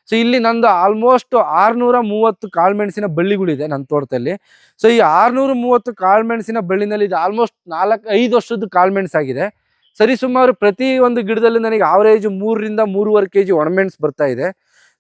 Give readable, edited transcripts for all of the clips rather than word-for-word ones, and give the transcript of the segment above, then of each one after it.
So ಇಲ್ಲಿ ನಂದು almost 630 ಕಾಳುಮೆಣಸಿನ ಬಳ್ಳಿಗಳಿದೆ ನನ್ನ ತೋಟದಲ್ಲಿ. ಸೊ ಈ 630 ಕಾಳುಮೆಣಸಿನ ಬಳ್ಳಿನಲ್ಲಿ ಇದು ಆಲ್ಮೋಸ್ಟ್ 4-5 ವರ್ಷದ ಕಾಳುಮೆಣಸಾಗಿದೆ. ಸರಿ ಸುಮಾರು ಪ್ರತಿ ಒಂದು ಗಿಡದಲ್ಲಿ ನನಗೆ ಆವರೇಜ್ 3ರಿಂದ 3.5 kg ಒಣಮೆಣಸು ಬರ್ತಾ ಇದೆ.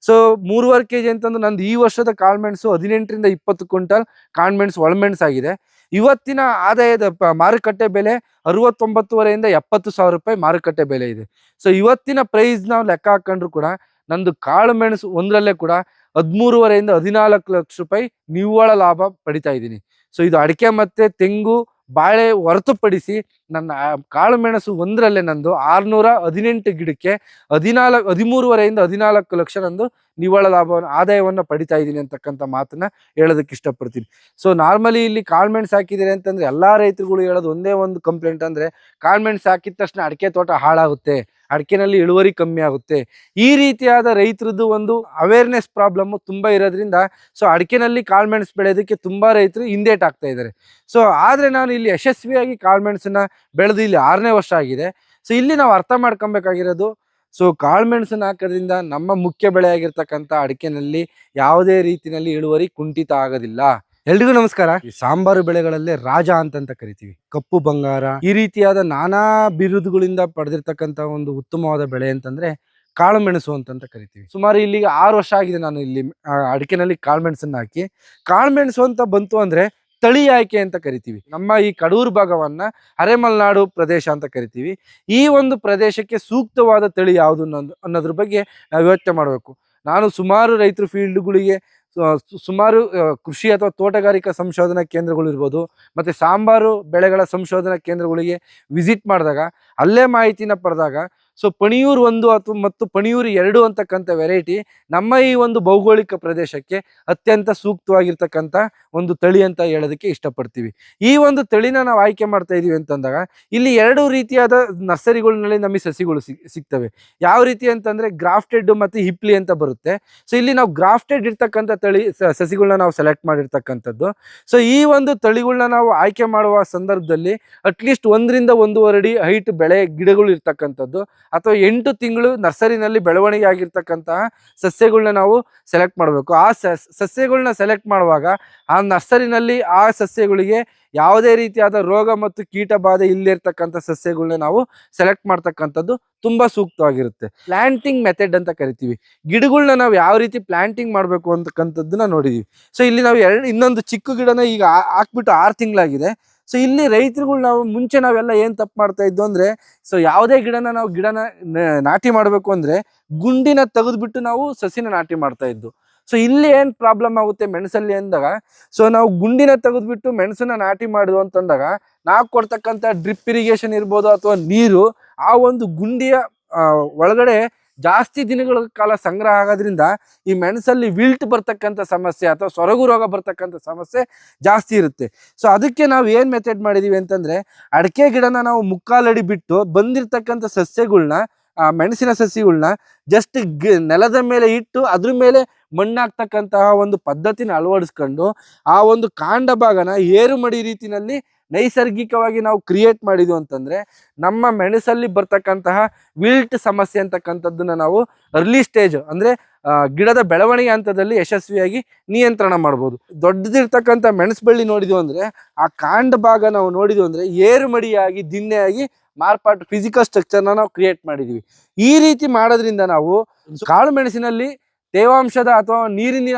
ಸೊ 3.5 kg ಅಂತಂದ್ರೆ ನಂದು ಈ ವರ್ಷದ ಕಾಳುಮೆಣಸು 18ರಿಂದ 20 ಕ್ವಿಂಟಲ್ ಕಾಳುಮೆಣಸು ಒಳಮೆಣಸಾಗಿದೆ. ಇವತ್ತಿನ ಆದಾಯದ ಮಾರುಕಟ್ಟೆ ಬೆಲೆ 69,500ರಿಂದ 70,000 ರೂಪಾಯಿ ಮಾರುಕಟ್ಟೆ ಬೆಲೆ ಇದೆ. ಸೊ ಇವತ್ತಿನ ಪ್ರೈಸ್ ನಾವು ಲೆಕ್ಕ ಹಾಕೊಂಡ್ರು ಕೂಡ ನಂದು ಕಾಳುಮೆಣಸು ಒಂದರಲ್ಲೇ ಕೂಡ 13.5ರಿಂದ 14 ಲಕ್ಷ ರೂಪಾಯಿ ನಿವ್ವಳ ಲಾಭ ಪಡಿತಾ ಇದ್ದೀನಿ. ಸೊ ಇದು ಅಡಿಕೆ ಮತ್ತೆ ತೆಂಗು ಬಾಳೆ ಹೊರತುಪಡಿಸಿ ನನ್ನ ಕಾಳುಮೆಣಸು ಒಂದರಲ್ಲೇ ನಂದು 618 ಗಿಡಕ್ಕೆ 13.5ರಿಂದ 14 ಲಕ್ಷ ನಂದು ನಿವ್ವಳ ಲಾಭವನ್ನು ಆದಾಯವನ್ನು ಪಡಿತಾ ಇದ್ದೀನಿ ಅಂತಕ್ಕಂಥ ಮಾತನ್ನ ಹೇಳೋದಕ್ಕೆ ಇಷ್ಟಪಡ್ತೀನಿ. ಸೊ ನಾರ್ಮಲಿ ಇಲ್ಲಿ ಕಾಳುಮೆಣಸು ಹಾಕಿದ್ದೀರಿ ಅಂತಂದ್ರೆ ಎಲ್ಲಾ ರೈತರುಗಳು ಹೇಳೋದು ಒಂದೇ ಒಂದು ಕಂಪ್ಲೇಂಟ್ ಅಂದ್ರೆ ಕಾಳುಮೆಣಸು ಹಾಕಿದ ತಕ್ಷಣ ಅಡಿಕೆ ತೋಟ ಹಾಳಾಗುತ್ತೆ, ಅಡಿಕೆನಲ್ಲಿ ಇಳುವರಿ ಕಮ್ಮಿ ಆಗುತ್ತೆ. ಈ ರೀತಿಯಾದ ರೈತರದ್ದು ಒಂದು ಅವೇರ್ನೆಸ್ ಪ್ರಾಬ್ಲಮ್ ತುಂಬಾ ಇರೋದ್ರಿಂದ ಸೊ ಅಡಿಕೆನಲ್ಲಿ ಕಾಳುಮೆಣಸು ಬೆಳೆಯೋದಕ್ಕೆ ತುಂಬಾ ರೈತರು ಹಿಂದೇಟ್ ಆಗ್ತಾ ಇದ್ದಾರೆ. ಸೊ ಆದ್ರೆ ನಾನು ಇಲ್ಲಿ ಯಶಸ್ವಿಯಾಗಿ ಕಾಳುಮೆಣಸನ್ನ ಬೆಳೆದು ಇಲ್ಲಿ 6ನೇ ವರ್ಷ ಆಗಿದೆ. ಸೊ ಇಲ್ಲಿ ನಾವು ಅರ್ಥ ಮಾಡ್ಕೊಬೇಕಾಗಿರೋದು, ಸೊ ಕಾಳುಮೆಣಸನ್ನ ಹಾಕೋದ್ರಿಂದ ನಮ್ಮ ಮುಖ್ಯ ಬೆಳೆ ಆಗಿರ್ತಕ್ಕಂಥ ಅಡಿಕೆನಲ್ಲಿ ಯಾವುದೇ ರೀತಿಯಲ್ಲಿ ಇಳುವರಿ ಕುಂಠಿತ ಆಗೋದಿಲ್ಲ. ಎಲ್ರಿಗೂ ನಮಸ್ಕಾರ. ಈ ಸಾಂಬಾರು ಬೆಳೆಗಳಲ್ಲೇ ರಾಜ ಅಂತ ಕರಿತೀವಿ, ಕಪ್ಪು ಬಂಗಾರ, ಈ ರೀತಿಯಾದ ನಾನಾ ಬಿರುದುಗಳಿಂದ ಪಡೆದಿರ್ತಕ್ಕಂಥ ಒಂದು ಉತ್ತಮವಾದ ಬೆಳೆ ಅಂತಂದ್ರೆ ಕಾಳುಮೆಣಸು ಅಂತ ಕರಿತೀವಿ. ಸುಮಾರು ಇಲ್ಲಿಗೆ 6 ವರ್ಷ ಆಗಿದೆ ನಾನು ಇಲ್ಲಿ ಅಡಿಕೆನಲ್ಲಿ ಕಾಳುಮೆಣಸನ್ನ ಹಾಕಿ. ಕಾಳುಮೆಣಸು ಅಂತ ಬಂತು ಅಂದ್ರೆ ತಳಿ ಆಯ್ಕೆ ಅಂತ ಕರಿತೀವಿ. ನಮ್ಮ ಈ ಕಡೂರು ಭಾಗವನ್ನ ಅರೆಮಲೆನಾಡು ಪ್ರದೇಶ ಅಂತ ಕರಿತೀವಿ. ಈ ಒಂದು ಪ್ರದೇಶಕ್ಕೆ ಸೂಕ್ತವಾದ ತಳಿ ಯಾವುದು ಅನ್ನೋದ್ರ ಬಗ್ಗೆ ನಾವು ಯೋಚನೆ ಮಾಡಬೇಕು. ನಾನು ಸುಮಾರು ರೈತರ ಫೀಲ್ಡ್ಗಳಿಗೆ, ಸುಮಾರು ಕೃಷಿ ಅಥವಾ ತೋಟಗಾರಿಕಾ ಸಂಶೋಧನಾ ಕೇಂದ್ರಗಳು ಇರ್ಬೋದು, ಮತ್ತೆ ಸಾಂಬಾರು ಬೆಳೆಗಳ ಸಂಶೋಧನಾ ಕೇಂದ್ರಗಳಿಗೆ ವಿಸಿಟ್ ಮಾಡಿದಾಗ ಅಲ್ಲೇ ಮಾಹಿತಿನ ಪಡೆದಾಗ ಸೊ ಪಣಿಯೂರು 1 ಮತ್ತು ಪಣಿಯೂರು 2 ಅಂತಕ್ಕಂಥ ವೆರೈಟಿ ನಮ್ಮ ಈ ಒಂದು ಭೌಗೋಳಿಕ ಪ್ರದೇಶಕ್ಕೆ ಅತ್ಯಂತ ಸೂಕ್ತವಾಗಿರ್ತಕ್ಕಂಥ ಒಂದು ತಳಿ ಅಂತ ಹೇಳೋದಕ್ಕೆ ಇಷ್ಟಪಡ್ತೀವಿ. ಈ ಒಂದು ತಳಿನ ನಾವು ಆಯ್ಕೆ ಮಾಡ್ತಾ ಇದೀವಿ ಅಂತಂದಾಗ ಇಲ್ಲಿ 2 ರೀತಿಯಾದ ನರ್ಸರಿಗಳಲ್ಲಿ ನಮಗೆ ಸಸಿಗಳು ಸಿಗ್ತವೆ. ಯಾವ ರೀತಿ ಅಂತಂದ್ರೆ ಗ್ರಾಫ್ಟೆಡ್ ಮತ್ತು ಹಿಪ್ಲಿ ಅಂತ ಬರುತ್ತೆ. ಸೊ ಇಲ್ಲಿ ನಾವು ಗ್ರಾಫ್ಟೆಡ್ ಇರ್ತಕ್ಕಂಥ ತಳಿ ಸಸಿಗಳನ್ನ ನಾವು ಸೆಲೆಕ್ಟ್ ಮಾಡಿರ್ತಕ್ಕಂಥದ್ದು. ಸೊ ಈ ಒಂದು ತಳಿಗಳನ್ನ ನಾವು ಆಯ್ಕೆ ಮಾಡುವ ಸಂದರ್ಭದಲ್ಲಿ ಅಟ್ಲೀಸ್ಟ್ 1ರಿಂದ 1.5 ಅಡಿ ಹೈಟ್ ಬೆಳೆ ಗಿಡಗಳು ಇರ್ತಕ್ಕಂಥದ್ದು ಅಥವಾ 8 ತಿಂಗಳು ನರ್ಸರಿನಲ್ಲಿ ಬೆಳವಣಿಗೆ ಆಗಿರ್ತಕ್ಕಂತಹ ಸಸ್ಯಗಳನ್ನ ನಾವು ಸೆಲೆಕ್ಟ್ ಮಾಡಬೇಕು. ಆ ಸಸ್ಯಗಳನ್ನ ಸೆಲೆಕ್ಟ್ ಮಾಡುವಾಗ ಆ ನರ್ಸರಿನಲ್ಲಿ ಆ ಸಸ್ಯಗಳಿಗೆ ಯಾವುದೇ ರೀತಿಯಾದ ರೋಗ ಮತ್ತು ಕೀಟ ಬಾಧೆ ಇಲ್ಲಿರ್ತಕ್ಕಂಥ ಸಸ್ಯಗಳನ್ನ ನಾವು ಸೆಲೆಕ್ಟ್ ಮಾಡ್ತಕ್ಕಂಥದ್ದು ತುಂಬಾ ಸೂಕ್ತವಾಗಿರುತ್ತೆ. ಪ್ಲಾಂಟಿಂಗ್ ಮೆಥಡ್ ಅಂತ ಕರಿತೀವಿ. ಗಿಡಗಳನ್ನ ನಾವು ಯಾವ ರೀತಿ ಪ್ಲಾಂಟಿಂಗ್ ಮಾಡಬೇಕು ಅಂತಕ್ಕಂಥದ್ದನ್ನ ನೋಡಿದೀವಿ. ಸೊ ಇಲ್ಲಿ ನಾವು ಇನ್ನೊಂದು ಚಿಕ್ಕ ಗಿಡನ ಈಗ ಹಾಕ್ಬಿಟ್ಟು 6 ತಿಂಗಳಾಗಿದೆ. ಸೊ ಇಲ್ಲಿ ರೈತರುಗಳು ನಾವು ಮುಂಚೆ ನಾವೆಲ್ಲ ಏನ್ ತಪ್ಪು ಮಾಡ್ತಾ ಇದ್ವು ಅಂದ್ರೆ, ಸೊ ಯಾವುದೇ ಗಿಡನ ನಾಟಿ ಮಾಡಬೇಕು ಅಂದ್ರೆ ಗುಂಡಿನ ತೆಗೆದ್ಬಿಟ್ಟು ನಾವು ಸಸಿನ ನಾಟಿ ಮಾಡ್ತಾ ಇದ್ವು. ಸೊ ಇಲ್ಲಿ ಏನ್ ಪ್ರಾಬ್ಲಮ್ ಆಗುತ್ತೆ ಮೆಣಸಲ್ಲಿ ಅಂದಾಗ, ಸೊ ನಾವು ಗುಂಡಿನ ತೆಗೆದ್ಬಿಟ್ಟು ಮೆಣಸನ್ನ ನಾಟಿ ಮಾಡುದು ಅಂತಂದಾಗ ನಾವು ಕೊಡ್ತಕ್ಕಂಥ ಡ್ರಿಪ್ ಇರಿಗೇಷನ್ ಇರ್ಬೋದು ಅಥವಾ ನೀರು ಆ ಒಂದು ಗುಂಡಿಯ ಒಳಗಡೆ ಜಾಸ್ತಿ ದಿನಗಳ ಕಾಲ ಸಂಗ್ರಹ ಆಗೋದ್ರಿಂದ ಈ ಮೆಣಸಲ್ಲಿ ವಿಲ್ಟ್ ಬರ್ತಕ್ಕಂಥ ಸಮಸ್ಯೆ ಅಥವಾ ಸೊರಗು ರೋಗ ಬರ್ತಕ್ಕಂಥ ಸಮಸ್ಯೆ ಜಾಸ್ತಿ ಇರುತ್ತೆ. ಸೊ ಅದಕ್ಕೆ ನಾವು ಏನ್ ಮೆಥಡ್ ಮಾಡಿದೀವಿ ಅಂತಂದ್ರೆ, ಅಡಿಕೆ ಗಿಡನ ನಾವು 3/4 ಅಡಿ ಬಿಟ್ಟು ಬಂದಿರ್ತಕ್ಕಂಥ ಸಸ್ಯಗಳನ್ನ, ಮೆಣಸಿನ ಸಸಿಗಳನ್ನ ಜಸ್ಟ್ ನೆಲದ ಮೇಲೆ ಇಟ್ಟು ಅದ್ರ ಮೇಲೆ ಮಣ್ಣಾಕ್ತಕ್ಕಂತಹ ಒಂದು ಪದ್ಧತಿನ ಅಳವಡಿಸ್ಕೊಂಡು ಆ ಒಂದು ಕಾಂಡ ಭಾಗನ ಏರುಮಡಿ ರೀತಿನಲ್ಲಿ ನೈಸರ್ಗಿಕವಾಗಿ ನಾವು ಕ್ರಿಯೇಟ್ ಮಾಡಿದ್ವು ಅಂತಂದ್ರೆ ನಮ್ಮ ಮೆಣಸಲ್ಲಿ ಬರ್ತಕ್ಕಂತಹ ವಿಲ್ಟ್ ಸಮಸ್ಯೆ ಅಂತಕ್ಕಂಥದ್ದನ್ನ ನಾವು ಅರ್ಲಿ ಸ್ಟೇಜ್ ಅಂದ್ರೆ ಗಿಡದ ಬೆಳವಣಿಗೆ ಹಂತದಲ್ಲಿ ಯಶಸ್ವಿಯಾಗಿ ನಿಯಂತ್ರಣ ಮಾಡ್ಬೋದು. ದೊಡ್ಡದಿರ್ತಕ್ಕಂಥ ಮೆಣಸು ಬಳ್ಳಿ ನೋಡಿದ್ವು ಅಂದ್ರೆ ಆ ಕಾಂಡ ಭಾಗ ನಾವು ನೋಡಿದ್ವು ಅಂದ್ರೆ ಏರುಮಡಿಯಾಗಿ ದಿನ್ನೆಯಾಗಿ ಮಾರ್ಪಾಟು ಫಿಸಿಕಲ್ ಸ್ಟ್ರಕ್ಚರ್ನ ನಾವು ಕ್ರಿಯೇಟ್ ಮಾಡಿದೀವಿ. ಈ ರೀತಿ ಮಾಡೋದ್ರಿಂದ ನಾವು ಕಾಳು ಮೆಣಸಿನಲ್ಲಿ ತೇವಾಂಶದ ಅಥವಾ ನೀರಿನ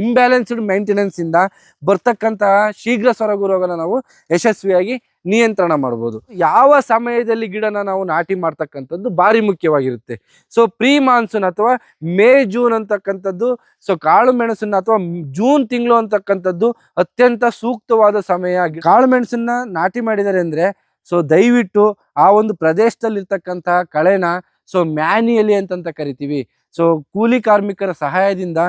ಇಂಬ್ಯಾಲೆನ್ಸ್ಡ್ ಮೇಂಟೆನೆನ್ಸ್ ಇಂದ ಬರ್ತಕ್ಕಂತಹ ಶೀಘ್ರ ಸೊರಗು ರೋಗನ ನಾವು ಯಶಸ್ವಿಯಾಗಿ ನಿಯಂತ್ರಣ ಮಾಡ್ಬೋದು. ಯಾವ ಸಮಯದಲ್ಲಿ ಗಿಡನ ನಾವು ನಾಟಿ ಮಾಡ್ತಕ್ಕಂಥದ್ದು ಭಾರಿ ಮುಖ್ಯವಾಗಿರುತ್ತೆ. ಸೊ ಪ್ರೀ ಮಾನ್ಸೂನ್ ಅಥವಾ ಮೇ ಜೂನ್ ಅಂತಕ್ಕಂಥದ್ದು, ಸೊ ಕಾಳು ಮೆಣಸನ್ನ ಅಥವಾ ಜೂನ್ ತಿಂಗಳು ಅಂತಕ್ಕಂಥದ್ದು ಅತ್ಯಂತ ಸೂಕ್ತವಾದ ಸಮಯ. ಕಾಳು ಮೆಣಸನ್ನ ನಾಟಿ ಮಾಡಿದ್ದಾರೆ ಅಂದ್ರೆ ಸೊ ದಯವಿಟ್ಟು ಆ ಒಂದು ಪ್ರದೇಶದಲ್ಲಿ ಇರ್ತಕ್ಕಂತಹ ಕಳೆನ ಸೊ ಮ್ಯಾನ್ಯುಯಲಿ ಅಂತ ಕರಿತೀವಿ. ಸೊ ಕೂಲಿ ಕಾರ್ಮಿಕರ ಸಹಾಯದಿಂದ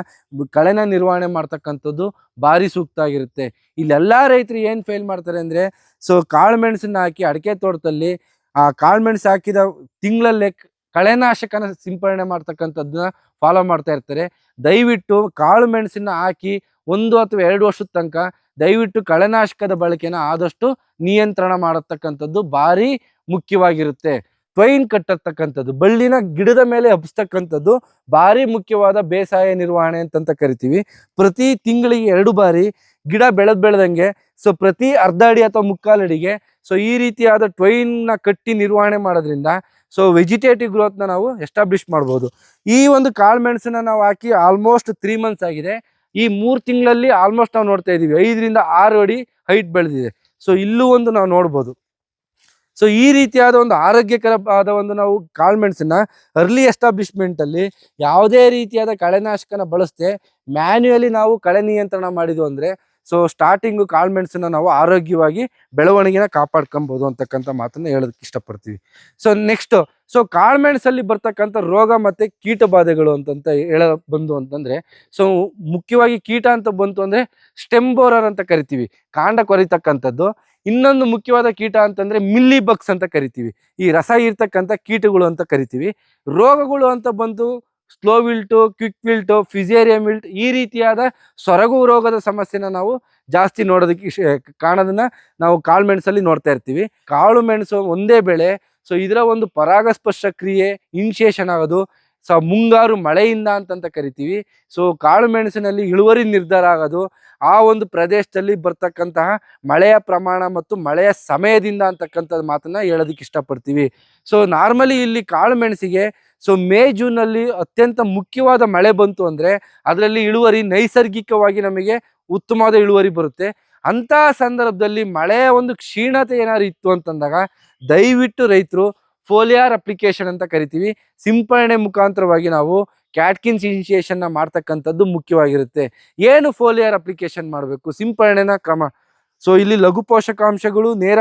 ಕಳೆನ ನಿರ್ವಹಣೆ ಮಾಡ್ತಕ್ಕಂಥದ್ದು ಭಾರಿ ಸೂಕ್ತ ಆಗಿರುತ್ತೆ. ಇಲ್ಲೆಲ್ಲಾ ರೈತರು ಏನ್ ಫೇಲ್ ಮಾಡ್ತಾರೆ ಅಂದ್ರೆ, ಸೊ ಕಾಳು ಮೆಣಸನ್ನ ಹಾಕಿ ಅಡಿಕೆ ತೋಟದಲ್ಲಿ ಆ ಕಾಳು ಮೆಣಸು ಹಾಕಿದ ತಿಂಗಳಲ್ಲೇ ಕಳೆನಾಶಕನ ಸಿಂಪರಣೆ ಮಾಡ್ತಕ್ಕಂಥದ್ದನ್ನ ಫಾಲೋ ಮಾಡ್ತಾ ಇರ್ತಾರೆ. ದಯವಿಟ್ಟು ಕಾಳು ಮೆಣಸನ್ನ ಹಾಕಿ 1 ಅಥವಾ 2 ವರ್ಷದ ತನಕ ದಯವಿಟ್ಟು ಕಳೆನಾಶಕದ ಬಳಕೆನ ಆದಷ್ಟು ನಿಯಂತ್ರಣ ಮಾಡತಕ್ಕಂಥದ್ದು ಭಾರಿ ಮುಖ್ಯವಾಗಿರುತ್ತೆ. ಟ್ವೈನ್ ಕಟ್ಟತಕ್ಕಂಥದ್ದು, ಬಳ್ಳಿನ ಗಿಡದ ಮೇಲೆ ಹಬ್ಸ್ತಕ್ಕಂಥದ್ದು ಭಾರಿ ಮುಖ್ಯವಾದ ಬೇಸಾಯ ನಿರ್ವಹಣೆ ಅಂತಂತ ಕರಿತೀವಿ. ಪ್ರತಿ ತಿಂಗಳಿಗೆ 2 ಬಾರಿ ಗಿಡ ಬೆಳೆದಂಗೆ, ಸೊ ಪ್ರತಿ ಅರ್ಧ ಅಡಿ ಅಥವಾ ಮುಕ್ಕಾಲು ಅಡಿಗೆ ಸೊ ಈ ರೀತಿಯಾದ ಟ್ವೈನ್ನ ಕಟ್ಟಿ ನಿರ್ವಹಣೆ ಮಾಡೋದ್ರಿಂದ ಸೊ ವೆಜಿಟೇಟಿವ್ ಗ್ರೋತ್ನ ನಾವು ಎಸ್ಟಾಬ್ಲಿಷ್ ಮಾಡ್ಬೋದು. ಈ ಒಂದು ಕಾಳುಮೆಣಸನ್ನ ನಾವು ಹಾಕಿ ಆಲ್ಮೋಸ್ಟ್ 3 ಮಂತ್ಸ್ ಆಗಿದೆ. ಈ 3 ತಿಂಗಳಲ್ಲಿ ಆಲ್ಮೋಸ್ಟ್ ನಾವು ನೋಡ್ತಾ ಇದ್ದೀವಿ 5 ರಿಂದ 6 ಅಡಿ ಹೈಟ್ ಬೆಳೆದಿದೆ. ಸೊ ಇಲ್ಲೂ ಒಂದು ನಾವು ನೋಡ್ಬೋದು. ಸೊ ಈ ರೀತಿಯಾದ ಒಂದು ಆರೋಗ್ಯಕರವಾದ ಒಂದು ನಾವು ಕಾಳುಮೆಣಸನ್ನ ಅರ್ಲಿ ಎಸ್ಟಾಬ್ಲಿಷ್ಮೆಂಟ್ ಅಲ್ಲಿ ಯಾವುದೇ ರೀತಿಯಾದ ಕಳೆನಾಶಕನ ಬಳಸದೆ ಮ್ಯಾನ್ಯುಯಲಿ ನಾವು ಕಳೆ ನಿಯಂತ್ರಣ ಮಾಡಿದ್ವು ಅಂದ್ರೆ ಸೊ ಸ್ಟಾರ್ಟಿಂಗು ಕಾಳುಮೆಣಸನ್ನ ನಾವು ಆರೋಗ್ಯವಾಗಿ ಬೆಳವಣಿಗೆನ ಕಾಪಾಡ್ಕೊಬಹುದು ಅಂತಕ್ಕಂಥ ಮಾತನ್ನ ಹೇಳೋದಕ್ಕೆ ಇಷ್ಟಪಡ್ತೀವಿ. ಸೊ ನೆಕ್ಸ್ಟ್, ಸೊ ಕಾಳುಮೆಣಸಲ್ಲಿ ಬರ್ತಕ್ಕಂಥ ರೋಗ ಮತ್ತೆ ಕೀಟ ಬಾಧೆಗಳು ಅಂತಂತ ಬಂದು ಅಂತಂದ್ರೆ, ಸೊ ಮುಖ್ಯವಾಗಿ ಕೀಟ ಅಂತ ಬಂತು ಅಂದ್ರೆ ಸ್ಟೆಮ್ ಬೋರರ್ ಅಂತ ಕರಿತೀವಿ, ಕಾಂಡ ಕೊರಿತಕ್ಕಂಥದ್ದು. ಇನ್ನೊಂದು ಮುಖ್ಯವಾದ ಕೀಟ ಅಂತಂದ್ರೆ ಮಿಲ್ಲಿ ಬಗ್ಸ್ ಅಂತ ಕರಿತೀವಿ, ಈ ರಸ ಇರ್ತಕ್ಕಂಥ ಕೀಟಗಳು ಅಂತ ಕರಿತೀವಿ. ರೋಗಗಳು ಅಂತ ಬಂತು slow wilt, quick wilt, fusarium wilt, ಈ ರೀತಿಯಾದ ಸೊರಗು ರೋಗದ ಸಮಸ್ಯೆನ ನಾವು ಜಾಸ್ತಿ ನೋಡೋದಕ್ಕೆ ಕಾಣೋದನ್ನ ನಾವು ಕಾಳುಮೆಣಸಲ್ಲಿ ನೋಡ್ತಾ ಇರ್ತೀವಿ. ಕಾಳು ಮೆಣಸು ಒಂದೇ ಬೆಳೆ, ಸೊ ಇದರ ಒಂದು ಪರಾಗಸ್ಪರ್ಶ ಕ್ರಿಯೆ ಇನಿಷಿಯೇಷನ್ ಆಗೋದು ಸೊ ಮುಂಗಾರು ಮಳೆಯಿಂದ ಅಂತಂತ ಕರಿತೀವಿ. ಸೊ ಕಾಳು ಮೆಣಸಿನಲ್ಲಿ ಇಳುವರಿ ನಿರ್ಧಾರ ಆಗೋದು ಆ ಒಂದು ಪ್ರದೇಶದಲ್ಲಿ ಬರ್ತಕ್ಕಂತಹ ಮಳೆಯ ಪ್ರಮಾಣ ಮತ್ತು ಮಳೆಯ ಸಮಯದಿಂದ ಅಂತಕ್ಕಂಥ ಮಾತನ್ನ ಹೇಳೋದಕ್ಕೆ ಇಷ್ಟಪಡ್ತೀವಿ. ಸೊ ನಾರ್ಮಲಿ ಇಲ್ಲಿ ಕಾಳು ಮೆಣಸಿಗೆ ಸೊ ಮೇ ಜೂನಲ್ಲಿ ಅತ್ಯಂತ ಮುಖ್ಯವಾದ ಮಳೆ ಬಂತು ಅಂದ್ರೆ ಅದರಲ್ಲಿ ಇಳುವರಿ ನೈಸರ್ಗಿಕವಾಗಿ ನಮಗೆ ಉತ್ತಮವಾದ ಇಳುವರಿ ಬರುತ್ತೆ. ಅಂತಹ ಸಂದರ್ಭದಲ್ಲಿ ಮಳೆಯ ಒಂದು ಕ್ಷೀಣತೆ ಏನಾದ್ರು ಇತ್ತು ಅಂತಂದಾಗ ದಯವಿಟ್ಟು ರೈತರು ಫೋಲಿಯಾರ್ ಅಪ್ಲಿಕೇಶನ್ ಅಂತ ಕರಿತೀವಿ, ಸಿಂಪರಣೆ ಮುಖಾಂತರವಾಗಿ ನಾವು ಕ್ಯಾಟ್ಕಿನ್ಸ್ ಇನಿಷಿಯೇಷನ್ನ ಮಾಡ್ತಕ್ಕಂಥದ್ದು ಮುಖ್ಯವಾಗಿರುತ್ತೆ. ಏನು ಫೋಲಿಯಾರ್ ಅಪ್ಲಿಕೇಶನ್ ಮಾಡಬೇಕು, ಸಿಂಪರಣೆನ ಕ್ರಮ. ಸೊ ಇಲ್ಲಿ ಲಘು ಪೋಷಕಾಂಶಗಳು, ನೇರ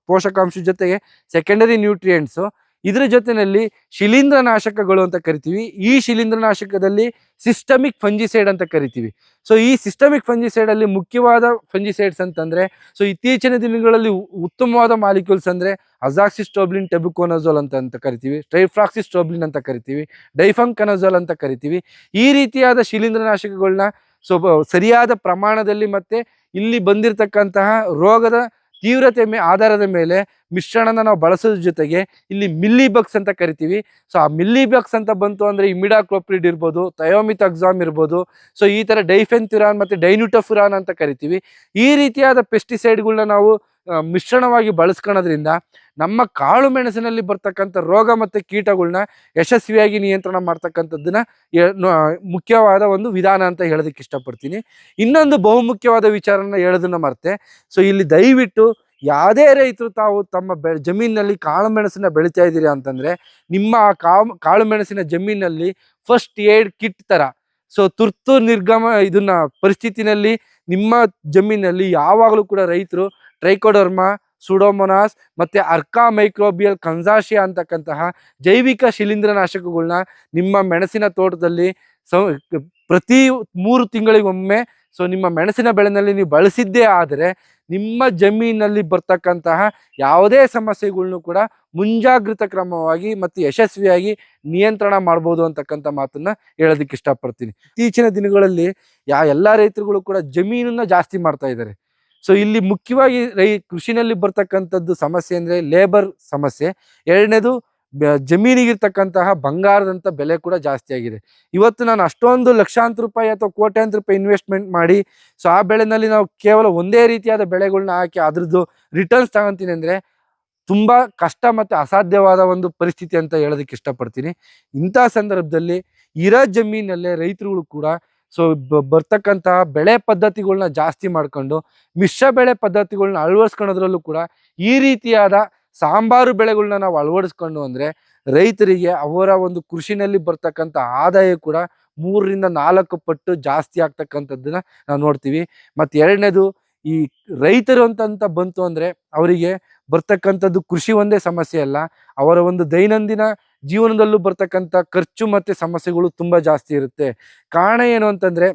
ಪೋಷಕಾಂಶ ಜೊತೆಗೆ ಸೆಕೆಂಡರಿ ನ್ಯೂಟ್ರಿಯೆಂಟ್ಸು, ಇದ್ರ ಜೊತೆಯಲ್ಲಿ ಶಿಲೀಂಧ್ರನಾಶಕಗಳು ಅಂತ ಕರಿತೀವಿ. ಈ ಶಿಲೀಂಧ್ರನಾಶಕದಲ್ಲಿ ಸಿಸ್ಟಮಿಕ್ ಫಂಜಿಸೈಡ್ ಅಂತ ಕರಿತೀವಿ. ಸೊ ಈ ಸಿಸ್ಟಮಿಕ್ ಫಂಜಿಸೈಡ್ ಅಲ್ಲಿ ಮುಖ್ಯವಾದ ಫಂಜಿಸೈಡ್ಸ್ ಅಂತಂದ್ರೆ ಸೊ ಇತ್ತೀಚಿನ ದಿನಗಳಲ್ಲಿ ಉತ್ತಮವಾದ ಮಾಲಿಕ್ಯೂಲ್ಸ್ ಅಂದ್ರೆ ಅಜಾಕ್ಸಿಸ್ಟ್ರೋಬ್ಲಿನ್, ಟೆಬುಕೋನಜೋಲ್ ಅಂತ ಕರಿತೀವಿ, ಟ್ರೈಫ್ಲಾಕ್ಸಿಸ್ಟ್ರೋಬ್ಲಿನ್ ಅಂತ ಕರಿತೀವಿ, ಡೈಫಂಕನಜೋಲ್ ಅಂತ ಕರಿತೀವಿ. ಈ ರೀತಿಯಾದ ಶಿಲೀಂಧ್ರನಾಶಕಗಳನ್ನ ಸೊ ಸರಿಯಾದ ಪ್ರಮಾಣದಲ್ಲಿ ಮತ್ತೆ ಇಲ್ಲಿ ಬಂದಿರತಕ್ಕಂತಹ ರೋಗದ ತೀವ್ರತೆ ಆಧಾರದ ಮೇಲೆ ಮಿಶ್ರಣನ ನಾವು ಬಳಸೋದ್ರ ಜೊತೆಗೆ ಇಲ್ಲಿ ಮಿಲ್ಲಿ ಬಗ್ಸ್ ಅಂತ ಕರಿತೀವಿ. ಸೊ ಆ ಮಿಲ್ಲಿ ಬಗ್ಸ್ ಅಂತ ಬಂತು ಅಂದ್ರೆ ಇಮಿಡಾಕ್ಲೋಪ್ರಿಡ್ ಇರ್ಬೋದು, ಥಯೋಮಿಥಾಕ್ಸಾಮ್ ಇರ್ಬೋದು, ಸೊ ಈ ತರ ಡೈಫೆನ್ಥ್ಯುರಾನ್ ಮತ್ತೆ ಡೈನ್ಯೂಟೋಫುರಾನ್ ಅಂತ ಕರಿತೀವಿ. ಈ ರೀತಿಯಾದ ಪೆಸ್ಟಿಸೈಡ್ಗಳನ್ನ ನಾವು ಮಿಶ್ರಣವಾಗಿ ಬಳಸ್ಕೊಳ್ಳೋದ್ರಿಂದ ನಮ್ಮ ಕಾಳು ಮೆಣಸಿನಲ್ಲಿ ಬರ್ತಕ್ಕಂಥ ರೋಗ ಮತ್ತೆ ಕೀಟಗಳನ್ನ ಯಶಸ್ವಿಯಾಗಿ ನಿಯಂತ್ರಣ ಮಾಡ್ತಕ್ಕಂಥದ್ದನ್ನ ಮುಖ್ಯವಾದ ಒಂದು ವಿಧಾನ ಅಂತ ಹೇಳೋದಕ್ಕೆ ಇಷ್ಟಪಡ್ತೀನಿ. ಇನ್ನೊಂದು ಬಹುಮುಖ್ಯವಾದ ವಿಚಾರನ ಹೇಳೋದನ್ನ ಮರ್ತೆ, ಸೊ ಇಲ್ಲಿ ದಯವಿಟ್ಟು ಯಾವುದೇ ರೈತರು ತಾವು ತಮ್ಮ ಜಮೀನಿನಲ್ಲಿ ಕಾಳು ಮೆಣಸನ್ನ ಬೆಳಿತಾ ಇದ್ದೀರಾ ಅಂತಂದ್ರೆ ನಿಮ್ಮ ಆ ಕಾಳು ಮೆಣಸಿನ ಜಮೀನಲ್ಲಿ ಫಸ್ಟ್ ಏಡ್ ಕಿಟ್ ತರ ಸೊ ತುರ್ತು ನಿರ್ಗಮ ಇದನ್ನ ಪರಿಸ್ಥಿತಿನಲ್ಲಿ ನಿಮ್ಮ ಜಮೀನಲ್ಲಿ ಯಾವಾಗಲೂ ಕೂಡ ರೈತರು ಟ್ರೈಕೋಡರ್ಮಾ, ಸುಡೋಮೊನಾಸ್ ಮತ್ತೆ ಅರ್ಕಾ ಮೈಕ್ರೋಬಿಯಲ್ ಕನ್ಸಾಶಿಯಾ ಅಂತಕ್ಕಂತಹ ಜೈವಿಕ ಶಿಲೀಂಧ್ರನಾಶಕಗಳನ್ನ ನಿಮ್ಮ ಮೆಣಸಿನ ತೋಟದಲ್ಲಿ ಪ್ರತಿ 3 ತಿಂಗಳಿಗೊಮ್ಮೆ ಸೊ ನಿಮ್ಮ ಮೆಣಸಿನ ಬೆಳೆನಲ್ಲಿ ನೀವು ಬಳಸಿದ್ದೇ ಆದರೆ ನಿಮ್ಮ ಜಮೀನಲ್ಲಿ ಬರ್ತಕ್ಕಂತಹ ಯಾವುದೇ ಸಮಸ್ಯೆಗಳನ್ನು ಕೂಡ ಮುಂಜಾಗೃತ ಕ್ರಮವಾಗಿ ಮತ್ತು ಯಶಸ್ವಿಯಾಗಿ ನಿಯಂತ್ರಣ ಮಾಡ್ಬೋದು ಅಂತಕ್ಕಂಥ ಮಾತನ್ನ ಹೇಳೋದಕ್ಕೆ ಇಷ್ಟಪಡ್ತೀನಿ. ಇತ್ತೀಚಿನ ದಿನಗಳಲ್ಲಿ ಎಲ್ಲ ರೈತರುಗಳು ಕೂಡ ಜಮೀನನ್ನ ಜಾಸ್ತಿ ಮಾಡ್ತಾ ಇದ್ದಾರೆ. ಸೊ ಇಲ್ಲಿ ಮುಖ್ಯವಾಗಿ ಕೃಷಿನಲ್ಲಿ ಬರ್ತಕ್ಕಂಥದ್ದು ಸಮಸ್ಯೆ ಅಂದ್ರೆ ಲೇಬರ್ ಸಮಸ್ಯೆ. ಎರಡನೇದು ಜಮೀನಿಗಿರ್ತಕ್ಕಂತಹ ಬಂಗಾರದಂಥ ಬೆಲೆ ಕೂಡ ಜಾಸ್ತಿ ಆಗಿದೆ. ಇವತ್ತು ನಾನು ಅಷ್ಟೊಂದು ಲಕ್ಷಾಂತರ ರೂಪಾಯಿ ಅಥವಾ ಕೋಟ್ಯಾಂತರ ರೂಪಾಯಿ ಇನ್ವೆಸ್ಟ್ಮೆಂಟ್ ಮಾಡಿ ಸೊ ಆ ಬೆಳೆನಲ್ಲಿ ನಾವು ಕೇವಲ ಒಂದೇ ರೀತಿಯಾದ ಬೆಳೆಗಳನ್ನ ಹಾಕಿ ಅದ್ರದ್ದು ರಿಟರ್ನ್ಸ್ ತಗೊಂತೀನಿ ಅಂದ್ರೆ ತುಂಬಾ ಕಷ್ಟ ಮತ್ತೆ ಅಸಾಧ್ಯವಾದ ಒಂದು ಪರಿಸ್ಥಿತಿ ಅಂತ ಹೇಳೋದಕ್ಕೆ ಇಷ್ಟಪಡ್ತೀನಿ. ಇಂಥ ಸಂದರ್ಭದಲ್ಲಿ ಇರೋ ಜಮೀನಲ್ಲೇ ರೈತರುಗಳು ಕೂಡ ಸೊ ಬರ್ತಕ್ಕಂತಹ ಬೆಳೆ ಪದ್ಧತಿಗಳನ್ನ ಜಾಸ್ತಿ ಮಾಡ್ಕೊಂಡು ಮಿಶ್ರ ಬೆಳೆ ಪದ್ಧತಿಗಳನ್ನ ಅಳವಡಿಸ್ಕೊಳ್ಳೋದ್ರಲ್ಲೂ ಕೂಡ ಈ ರೀತಿಯಾದ ಸಾಂಬಾರು ಬೆಳೆಗಳನ್ನ ನಾವು ಅಳವಡಿಸ್ಕೊಂಡು ಅಂದ್ರೆ ರೈತರಿಗೆ ಅವರ ಒಂದು ಕೃಷಿನಲ್ಲಿ ಬರ್ತಕ್ಕಂಥ ಆದಾಯ ಕೂಡ 3 ರಿಂದ 4 ಪಟ್ಟು ಜಾಸ್ತಿ ಆಗ್ತಕ್ಕಂಥದ್ದನ್ನ ನಾವು ನೋಡ್ತೀವಿ. ಮತ್ತೆ ಎರಡನೇದು ಈ ರೈತರು ಅಂತ ಬಂತು ಅಂದ್ರೆ ಅವರಿಗೆ ಬರ್ತಕ್ಕಂಥದ್ದು ಕೃಷಿ ಒಂದೇ ಸಮಸ್ಯೆ ಅಲ್ಲ, ಅವರ ಒಂದು ದೈನಂದಿನ ಜೀವನದಲ್ಲೂ ಬರ್ತಕ್ಕಂಥ ಖರ್ಚು ಮತ್ತೆ ಸಮಸ್ಯೆಗಳು ತುಂಬಾ ಜಾಸ್ತಿ ಇರುತ್ತೆ. ಕಾರಣ ಏನು ಅಂತಂದ್ರೆ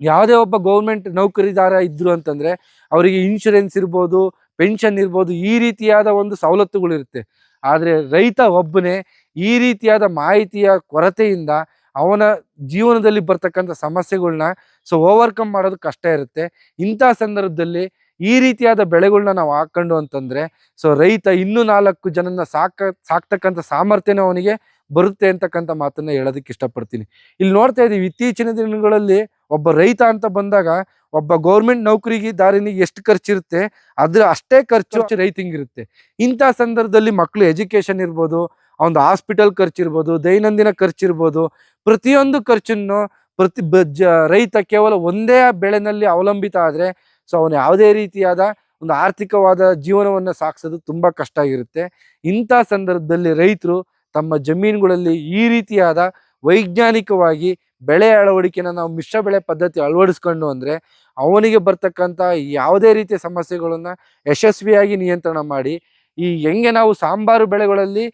ಯಾವುದೇ ಒಬ್ಬ ಗೌರ್ಮೆಂಟ್ ನೌಕರಿದಾರ ಇದ್ರು ಅಂತಂದ್ರೆ ಅವರಿಗೆ ಇನ್ಶೂರೆನ್ಸ್ ಇರ್ಬೋದು, ಪೆನ್ಷನ್ ಇರ್ಬೋದು, ಈ ರೀತಿಯಾದ ಒಂದು ಸವಲತ್ತುಗಳು ಇರುತ್ತೆ. ಆದರೆ ರೈತ ಒಬ್ಬನೇ ಈ ರೀತಿಯಾದ ಮಾಹಿತಿಯ ಕೊರತೆಯಿಂದ ಅವನ ಜೀವನದಲ್ಲಿ ಬರ್ತಕ್ಕಂಥ ಸಮಸ್ಯೆಗಳನ್ನ ಸೊ ಓವರ್ಕಮ್ ಮಾಡೋದು ಕಷ್ಟ ಇರುತ್ತೆ. ಇಂಥ ಸಂದರ್ಭದಲ್ಲಿ ಈ ರೀತಿಯಾದ ಬೆಳೆಗಳನ್ನ ನಾವು ಹಾಕೊಂಡು ಅಂತಂದ್ರೆ ಸೊ ರೈತ ಇನ್ನೂ 4 ಜನನ ಸಾಕ್ತಕ್ಕಂಥ ಸಾಮರ್ಥ್ಯನ ಅವನಿಗೆ ಬರುತ್ತೆ ಅಂತಕ್ಕಂಥ ಮಾತನ್ನ ಹೇಳೋದಕ್ಕೆ ಇಷ್ಟಪಡ್ತೀನಿ. ಇಲ್ಲಿ ನೋಡ್ತಾ ಇದೀವಿ ಇತ್ತೀಚಿನ ದಿನಗಳಲ್ಲಿ ಒಬ್ಬ ರೈತ ಅಂತ ಬಂದಾಗ ಒಬ್ಬ ಗೌರ್ಮೆಂಟ್ ನೌಕರಿದಾರನಿಗೆ ಎಷ್ಟು ಖರ್ಚಿರುತ್ತೆ ಅದ್ರ ಅಷ್ಟೇ ಖರ್ಚು ರೈತಂಗಿರುತ್ತೆ. ಇಂಥ ಸಂದರ್ಭದಲ್ಲಿ ಮಕ್ಕಳು ಎಜುಕೇಶನ್ ಇರ್ಬೋದು, ಒಂದು ಹಾಸ್ಪಿಟಲ್ ಖರ್ಚಿರ್ಬೋದು, ದೈನಂದಿನ ಖರ್ಚಿರ್ಬೋದು, ಪ್ರತಿಯೊಂದು ಖರ್ಚನ್ನು ರೈತ ಕೇವಲ ಒಂದೇ ಬೆಳೆನಲ್ಲಿ ಅವಲಂಬಿತ ಆದ್ರೆ ಸೊ ಅವನು ಯಾವುದೇ ರೀತಿಯಾದ ಒಂದು ಆರ್ಥಿಕವಾದ ಜೀವನವನ್ನ ಸಾಗಿಸೋದು ತುಂಬಾ ಕಷ್ಟ ಆಗಿರುತ್ತೆ. ಇಂಥ ಸಂದರ್ಭದಲ್ಲಿ ರೈತರು ತಮ್ಮ ಜಮೀನುಗಳಲ್ಲಿ ಈ ರೀತಿಯಾದ ವೈಜ್ಞಾನಿಕವಾಗಿ ಬೆಳೆ ಅಳವಡಿಕೆನ ನಾವು ಮಿಶ್ರ ಬೆಳೆ ಪದ್ಧತಿ ಅಳವಡಿಸ್ಕೊಂಡು ಅಂದ್ರೆ ಅವನಿಗೆ ಬರ್ತಕ್ಕಂಥ ಯಾವುದೇ ರೀತಿಯ ಸಮಸ್ಯೆಗಳನ್ನ ಯಶಸ್ವಿಯಾಗಿ ನಿಯಂತ್ರಣ ಮಾಡಿ ಈ ಹೆಂಗೆ ನಾವು ಸಾಂಬಾರು ಬೆಳೆಗಳಲ್ಲಿ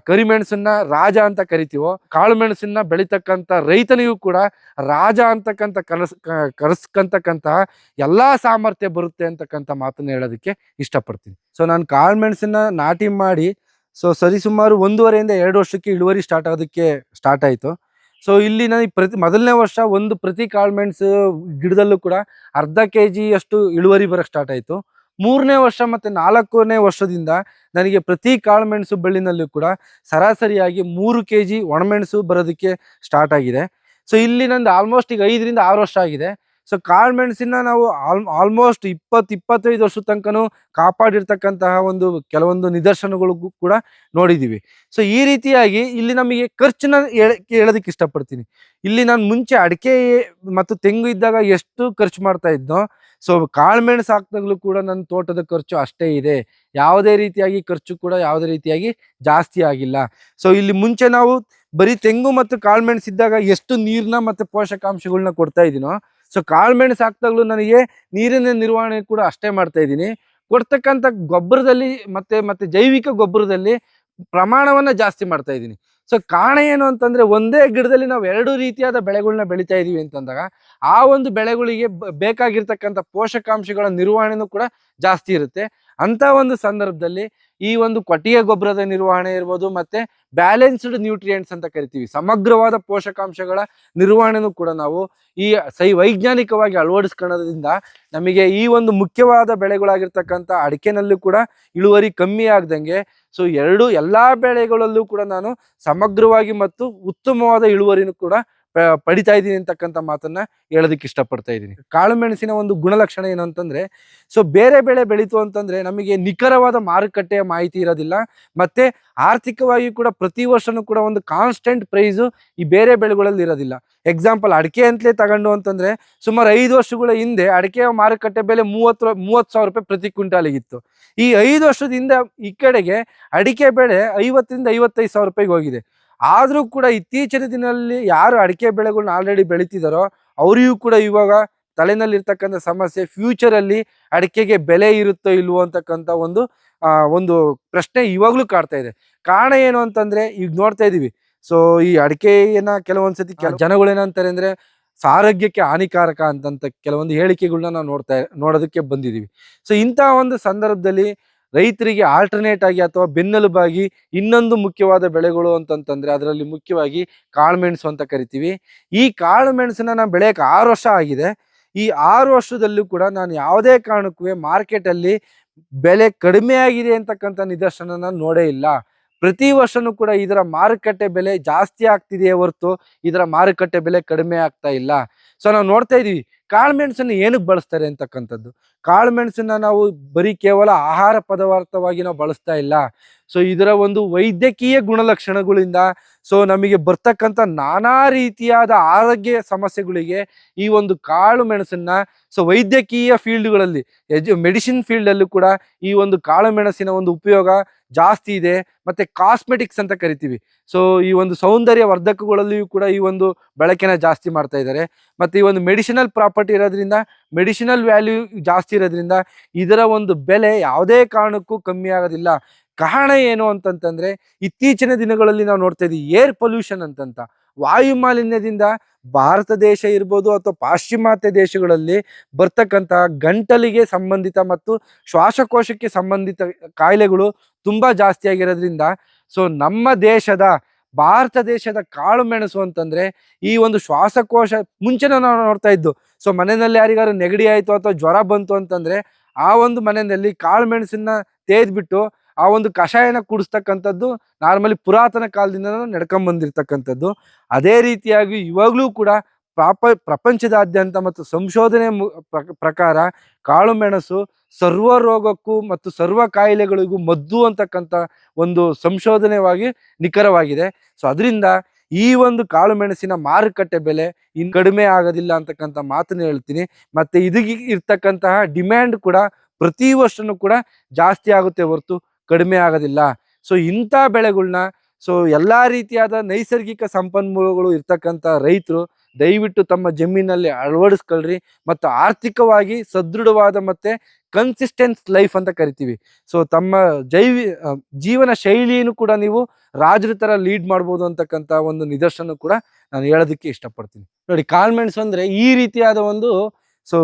ಕರಿಮೆಣಸನ್ನ ರಾಜ ಅಂತ ಕರಿತೀವೋ, ಕಾಳು ಮೆಣಸನ್ನ ಬೆಳಿತಕ್ಕಂಥ ರೈತನಿಗೂ ಕೂಡ ರಾಜ ಅಂತಕ್ಕಂಥ ಕರೆಸ್ಕಂತಕ್ಕಂತಹ ಎಲ್ಲಾ ಸಾಮರ್ಥ್ಯ ಬರುತ್ತೆ ಅಂತಕ್ಕಂಥ ಮಾತನ್ನ ಹೇಳೋದಕ್ಕೆ ಇಷ್ಟಪಡ್ತೀನಿ. ಸೊ ನಾನು ಕಾಳು ಮೆಣಸನ್ನ ನಾಟಿ ಮಾಡಿ ಸೊ ಸರಿಸುಮಾರು 1.5 ಇಂದ 2 ವರ್ಷಕ್ಕೆ ಇಳುವರಿ ಸ್ಟಾರ್ಟ್ ಆಯಿತು. ಸೊ ಇಲ್ಲಿ ನನಗೆ ಮೊದಲನೇ ವರ್ಷ ಪ್ರತಿ ಕಾಳು ಮೆಣಸು ಗಿಡದಲ್ಲೂ ಕೂಡ ಅರ್ಧ kg ಅಷ್ಟು ಇಳುವರಿ ಬರೋಕ್ಕೆ ಸ್ಟಾರ್ಟ್ ಆಯಿತು. 3ನೇ ವರ್ಷ ಮತ್ತು 4ನೇ ವರ್ಷದಿಂದ ನನಗೆ ಪ್ರತಿ ಕಾಳು ಮೆಣಸು ಬಳ್ಳಿನಲ್ಲೂ ಕೂಡ ಸರಾಸರಿಯಾಗಿ 3 kg ಒಣಮೆಣಸು ಬರೋದಕ್ಕೆ ಸ್ಟಾರ್ಟ್ ಆಗಿದೆ. ಸೊ ಇಲ್ಲಿ ನಂದು ಆಲ್ಮೋಸ್ಟ್ ಈಗ 5 ರಿಂದ 6 ವರ್ಷ ಆಗಿದೆ. ಸೊ ಕಾಳು ಮೆಣಸಿನ ನಾವು ಆಲ್ಮೋಸ್ಟ್ 20-25 ವರ್ಷದ ತನಕನೂ ಕಾಪಾಡಿರ್ತಕ್ಕಂತಹ ಕೆಲವೊಂದು ನಿದರ್ಶನಗಳು ಕೂಡ ನೋಡಿದ್ದೀವಿ. ಸೊ ಈ ರೀತಿಯಾಗಿ ಇಲ್ಲಿ ನಮಗೆ ಖರ್ಚನ್ನ ಹೇಳೋದಕ್ಕೆ ಇಷ್ಟಪಡ್ತೀನಿ. ಇಲ್ಲಿ ನಾನು ಮುಂಚೆ ಅಡಿಕೆ ಮತ್ತು ತೆಂಗು ಇದ್ದಾಗ ಎಷ್ಟು ಖರ್ಚು ಮಾಡ್ತಾ ಇದ್ನೋ ಸೊ ಕಾಳು ಮೆಣಸು ಹಾಕಿದಾಗಲೂ ಕೂಡ ನನ್ನ ತೋಟದ ಖರ್ಚು ಅಷ್ಟೇ ಇದೆ. ಯಾವುದೇ ರೀತಿಯಾಗಿ ಖರ್ಚು ಕೂಡ ಯಾವುದೇ ರೀತಿಯಾಗಿ ಜಾಸ್ತಿ ಆಗಿಲ್ಲ. ಸೊ ಇಲ್ಲಿ ಮುಂಚೆ ನಾವು ಬರೀ ತೆಂಗು ಮತ್ತು ಕಾಳು ಮೆಣಸು ಇದ್ದಾಗ ಎಷ್ಟು ನೀರನ್ನ ಮತ್ತು ಪೋಷಕಾಂಶಗಳನ್ನ ಕೊಡ್ತಾ ಇದ್ದೀನೋ ಸೊ ಕಾಳು ಮೆಣಸು ಹಾಕಿದಾಗಲೂ ನನಗೆ ನೀರಿನ ನಿರ್ವಹಣೆ ಕೂಡ ಅಷ್ಟೇ ಮಾಡ್ತಾ ಇದ್ದೀನಿ. ಕೊಡ್ತಕ್ಕಂಥ ಗೊಬ್ಬರದಲ್ಲಿ ಮತ್ತೆ ಜೈವಿಕ ಗೊಬ್ಬರದಲ್ಲಿ ಪ್ರಮಾಣವನ್ನ ಜಾಸ್ತಿ ಮಾಡ್ತಾ ಇದ್ದೀನಿ. ಸೊ ಕಾರಣ ಏನು ಅಂತಂದ್ರೆ ಒಂದೇ ಗಿಡದಲ್ಲಿ ನಾವು 2 ರೀತಿಯಾದ ಬೆಳೆಗಳನ್ನ ಬೆಳಿತಾ ಇದೀವಿ ಅಂತಂದಾಗ ಆ ಒಂದು ಬೆಳೆಗಳಿಗೆ ಬೇಕಾಗಿರ್ತಕ್ಕಂಥ ಪೋಷಕಾಂಶಗಳ ನಿರ್ವಹಣೆನೂ ಕೂಡ ಜಾಸ್ತಿ ಇರುತ್ತೆ. ಅಂತ ಒಂದು ಸಂದರ್ಭದಲ್ಲಿ ಈ ಒಂದು ಕೊಟ್ಟಿಗೆ ಗೊಬ್ಬರದ ನಿರ್ವಹಣೆ ಇರ್ಬೋದು, ಮತ್ತೆ ಬ್ಯಾಲೆನ್ಸ್ಡ್ ನ್ಯೂಟ್ರಿಯೆಂಟ್ಸ್ ಅಂತ ಕರಿತೀವಿ, ಸಮಗ್ರವಾದ ಪೋಷಕಾಂಶಗಳ ನಿರ್ವಹಣೆನೂ ಕೂಡ ನಾವು ಈ ವೈಜ್ಞಾನಿಕವಾಗಿ ಅಳವಡಿಸ್ಕೊಳ್ಳೋದ್ರಿಂದ ನಮಗೆ ಈ ಒಂದು ಮುಖ್ಯವಾದ ಬೆಳೆಗಳಾಗಿರ್ತಕ್ಕಂಥ ಅಡಿಕೆನಲ್ಲೂ ಕೂಡ ಇಳುವರಿ ಕಮ್ಮಿ ಆಗ್ದಂಗೆ ಸೊ ಎಲ್ಲಾ ಬೆಳೆಗಳಲ್ಲೂ ಕೂಡ ನಾನು ಸಮಗ್ರವಾಗಿ ಮತ್ತು ಉತ್ತಮವಾದ ಇಳುವರಿನೂ ಕೂಡ ಪಡಿತಾ ಇದ್ದೀನಿ ಅಂತಕ್ಕಂಥ ಮಾತನ್ನ ಹೇಳೋದಕ್ಕೆ ಇಷ್ಟಪಡ್ತಾ ಇದ್ದೀನಿ. ಕಾಳು ಮೆಣಸಿನ ಒಂದು ಗುಣಲಕ್ಷಣ ಏನು ಅಂತಂದ್ರೆ ಸೊ ಬೇರೆ ಬೆಳೆ ಬೆಳೀತು ಅಂತಂದ್ರೆ ನಮಗೆ ನಿಖರವಾದ ಮಾರುಕಟ್ಟೆಯ ಮಾಹಿತಿ ಇರೋದಿಲ್ಲ, ಮತ್ತೆ ಆರ್ಥಿಕವಾಗಿ ಕೂಡ ಪ್ರತಿ ವರ್ಷನೂ ಕೂಡ ಒಂದು ಕಾನ್ಸ್ಟೆಂಟ್ ಪ್ರೈಸು ಈ ಬೇರೆ ಬೆಳೆಗಳಲ್ಲಿ ಇರೋದಿಲ್ಲ. ಎಕ್ಸಾಂಪಲ್ ಅಡಿಕೆ ಅಂತಲೇ ತಗೊಂಡು ಅಂತಂದ್ರೆ ಸುಮಾರು 5 ವರ್ಷಗಳ ಹಿಂದೆ ಅಡಿಕೆಯ ಮಾರುಕಟ್ಟೆ ಬೆಲೆ 30,000 ರೂಪಾಯಿ ಪ್ರತಿ ಕ್ವಿಂಟಾಲಿಗಿತ್ತು. ಈ 5 ವರ್ಷದಿಂದ ಈ ಕಡೆಗೆ ಅಡಿಕೆ ಬೆಳೆ 50 ರಿಂದ 55,000 ರೂಪಾಯಿಗೆ ಹೋಗಿದೆ. ಆದ್ರೂ ಕೂಡ ಇತ್ತೀಚಿನ ದಿನದಲ್ಲಿ ಯಾರು ಅಡಿಕೆ ಬೆಳೆಗಳನ್ನ ಆಲ್ರೆಡಿ ಬೆಳೀತಿದಾರೋ ಅವರಿಗೂ ಕೂಡ ಇವಾಗ ತಲೆನಲ್ಲಿ ಇರ್ತಕ್ಕಂಥ ಸಮಸ್ಯೆ ಫ್ಯೂಚರ್ ಅಲ್ಲಿ ಅಡಿಕೆಗೆ ಬೆಲೆ ಇರುತ್ತೋ ಇಲ್ವೋ ಅಂತಕ್ಕಂಥ ಒಂದು ಪ್ರಶ್ನೆ ಇವಾಗ್ಲೂ ಕಾಡ್ತಾ ಇದೆ. ಕಾರಣ ಏನು ಅಂತಂದ್ರೆ ಈಗ ನೋಡ್ತಾ ಇದೀವಿ ಸೊ ಈ ಅಡಿಕೆಯನ್ನ ಕೆಲವೊಂದ್ಸತಿ ಜನಗಳೇನಂತಾರೆ ಅಂದ್ರೆ ಆರೋಗ್ಯಕ್ಕೆ ಹಾನಿಕಾರಕ ಅಂತಂತ ಕೆಲವೊಂದು ಹೇಳಿಕೆಗಳನ್ನ ನಾವು ನೋಡೋದಕ್ಕೆ ಬಂದಿದೀವಿ. ಸೊ ಇಂತಹ ಒಂದು ಸಂದರ್ಭದಲ್ಲಿ ರೈತರಿಗೆ ಆಲ್ಟರ್ನೇಟ್ ಆಗಿ ಅಥವಾ ಬೆನ್ನೆಲುಬಾಗಿ ಇನ್ನೊಂದು ಮುಖ್ಯವಾದ ಬೆಳೆಗಳು ಅಂತಂತಂದ್ರೆ ಅದರಲ್ಲಿ ಮುಖ್ಯವಾಗಿ ಕಾಳು ಮೆಣಸು ಅಂತ ಕರಿತೀವಿ. ಈ ಕಾಳು ಮೆಣಸನ್ನ ನಾನು ಬೆಳೆಯಕ್ಕೆ 6 ವರ್ಷ ಆಗಿದೆ. ಈ 6 ವರ್ಷದಲ್ಲೂ ಕೂಡ ನಾನು ಯಾವುದೇ ಕಾರಣಕ್ಕೂ ಮಾರ್ಕೆಟ್ ಅಲ್ಲಿ ಬೆಲೆ ಕಡಿಮೆ ಆಗಿದೆ ಅಂತಕ್ಕಂಥ ನಿದರ್ಶನ ನಾನು ನೋಡೇ ಇಲ್ಲ. ಪ್ರತಿ ವರ್ಷನೂ ಕೂಡ ಇದರ ಮಾರುಕಟ್ಟೆ ಬೆಲೆ ಜಾಸ್ತಿ ಆಗ್ತಿದೆಯೇ ಹೊರತು ಇದರ ಮಾರುಕಟ್ಟೆ ಬೆಲೆ ಕಡಿಮೆ ಆಗ್ತಾ ಇಲ್ಲ. ಸೊ ನಾವು ನೋಡ್ತಾ ಇದೀವಿ ಕಾಳು ಮೆಣಸನ್ನು ಏನಕ್ಕೆ ಬಳಸ್ತಾರೆ ಅಂತಕ್ಕಂಥದ್ದು. ಕಾಳು ಮೆಣಸನ್ನ ನಾವು ಬರೀ ಕೇವಲ ಆಹಾರ ಪದಾರ್ಥವಾಗಿ ನಾವು ಬಳಸ್ತಾ ಇಲ್ಲ. ಸೊ ಇದರ ಒಂದು ವೈದ್ಯಕೀಯ ಗುಣಲಕ್ಷಣಗಳಿಂದ ಸೊ ನಮಗೆ ಬರ್ತಕ್ಕಂಥ ನಾನಾ ರೀತಿಯಾದ ಆರೋಗ್ಯ ಸಮಸ್ಯೆಗಳಿಗೆ ಈ ಒಂದು ಕಾಳು ಮೆಣಸನ್ನ ಸೊ ವೈದ್ಯಕೀಯ ಫೀಲ್ಡ್ಗಳಲ್ಲಿ ಮೆಡಿಸಿನ್ ಫೀಲ್ಡಲ್ಲೂ ಕೂಡ ಈ ಒಂದು ಕಾಳು ಮೆಣಸಿನ ಒಂದು ಉಪಯೋಗ ಜಾಸ್ತಿ ಇದೆ. ಮತ್ತೆ ಕಾಸ್ಮೆಟಿಕ್ಸ್ ಅಂತ ಕರಿತೀವಿ ಸೊ ಈ ಒಂದು ಸೌಂದರ್ಯ ವರ್ಧಕಗಳಲ್ಲಿಯೂ ಕೂಡ ಈ ಒಂದು ಬಳಕೆನ ಜಾಸ್ತಿ ಮಾಡ್ತಾ ಇದ್ದಾರೆ. ಮತ್ತೆ ಈ ಒಂದು ಮೆಡಿಸಿನಲ್ ಪ್ರಾಪರ್ಟಿ ಇರೋದ್ರಿಂದ ಮೆಡಿಸಿನಲ್ ವ್ಯಾಲ್ಯೂ ಜಾಸ್ತಿ ಇರೋದ್ರಿಂದ ಇದರ ಒಂದು ಬೆಲೆ ಯಾವುದೇ ಕಾರಣಕ್ಕೂ ಕಮ್ಮಿ ಆಗೋದಿಲ್ಲ. ಕಾರಣ ಏನು ಅಂತಂತಂದ್ರೆ ಇತ್ತೀಚಿನ ದಿನಗಳಲ್ಲಿ ನಾವು ನೋಡ್ತಾ ಇದ್ದೀವಿ ಏರ್ ಪೊಲ್ಯೂಷನ್ ಅಂತಂತ ವಾಯು ಮಾಲಿನ್ಯದಿಂದ ಭಾರತ ದೇಶ ಇರ್ಬೋದು ಅಥವಾ ಪಾಶ್ಚಿಮಾತ್ಯ ದೇಶಗಳಲ್ಲಿ ಬರ್ತಕ್ಕಂಥ ಗಂಟಲಿಗೆ ಸಂಬಂಧಿತ ಮತ್ತು ಶ್ವಾಸಕೋಶಕ್ಕೆ ಸಂಬಂಧಿತ ಕಾಯಿಲೆಗಳು ತುಂಬಾ ಜಾಸ್ತಿ ಆಗಿರೋದ್ರಿಂದ ಸೊ ನಮ್ಮ ಭಾರತ ದೇಶದ ಕಾಳು ಮೆಣಸು ಅಂತಂದ್ರೆ ಈ ಒಂದು ಶ್ವಾಸಕೋಶ ಮುಂಚೆನೇ ನಾವು ನೋಡ್ತಾ ಇದ್ದು ಸೊ ಮನೆಯಲ್ಲಿ ಯಾರಿಗಾರು ನೆಗಡಿ ಆಯ್ತು ಅಥವಾ ಜ್ವರ ಬಂತು ಅಂತಂದ್ರೆ ಆ ಒಂದು ಮನೆಯಲ್ಲಿ ಕಾಳುಮೆಣಸನ್ನ ತೇದ್ಬಿಟ್ಟು ಆ ಒಂದು ಕಷಾಯನ ಕುಡಿಸ್ತಕ್ಕಂಥದ್ದು ನಾರ್ಮಲಿ ಪುರಾತನ ಕಾಲದಿಂದ ನಡ್ಕೊಂಡ್ ಬಂದಿರ್ತಕ್ಕಂಥದ್ದು. ಅದೇ ರೀತಿಯಾಗಿ ಇವಾಗಲೂ ಕೂಡ ಪ್ರಪಂಚದಾದ್ಯಂತ ಮತ್ತು ಸಂಶೋಧನೆ ಪ್ರಕಾರ ಕಾಳುಮೆಣಸು ಸರ್ವ ರೋಗಕ್ಕೂ ಮತ್ತು ಸರ್ವ ಕಾಯಿಲೆಗಳಿಗೂ ಮದ್ದು ಅಂತಕ್ಕಂಥ ಒಂದು ಸಂಶೋಧನೆವಾಗಿ ನಿಖರವಾಗಿದೆ. ಸೊ ಅದರಿಂದ ಈ ಒಂದು ಕಾಳುಮೆಣಸಿನ ಮಾರುಕಟ್ಟೆ ಬೆಲೆ ಇನ್ನು ಕಡಿಮೆ ಆಗೋದಿಲ್ಲ ಅಂತಕ್ಕಂಥ ಮಾತನ್ನ ಹೇಳ್ತೀನಿ. ಮತ್ತೆ ಇದಕ್ಕೆ ಇರ್ತಕ್ಕಂತಹ ಡಿಮ್ಯಾಂಡ್ ಕೂಡ ಪ್ರತಿ ವರ್ಷನೂ ಕೂಡ ಜಾಸ್ತಿ ಆಗುತ್ತೆ ಹೊರತು ಕಡಿಮೆ ಆಗೋದಿಲ್ಲ. ಸೊ ಇಂಥ ಬೆಳೆಗಳನ್ನ ಎಲ್ಲಾ ರೀತಿಯಾದ ನೈಸರ್ಗಿಕ ಸಂಪನ್ಮೂಲಗಳು ಇರ್ತಕ್ಕಂಥ ರೈತರು ದಯವಿಟ್ಟು ತಮ್ಮ ಜಮೀನಲ್ಲಿ ಅಳವಡಿಸ್ಕೊಳ್ರಿ. ಮತ್ತು ಆರ್ಥಿಕವಾಗಿ ಸದೃಢವಾದ ಮತ್ತೆ ಕನ್ಸಿಸ್ಟೆನ್ಸ್ ಲೈಫ್ ಅಂತ ಕರಿತೀವಿ. ಸೊ ತಮ್ಮ ಜೀವನ ಶೈಲಿಯನ್ನು ಕೂಡ ನೀವು ರಾಜರ ತರ ಲೀಡ್ ಮಾಡ್ಬೋದು ಅಂತಕ್ಕಂಥ ಒಂದು ನಿದರ್ಶನ ಕೂಡ ನಾನು ಹೇಳೋದಕ್ಕೆ ಇಷ್ಟಪಡ್ತೀನಿ. ನೋಡಿ, ಕಾಳುಮೆಣಸು ಅಂದ್ರೆ ಈ ರೀತಿಯಾದ ಒಂದು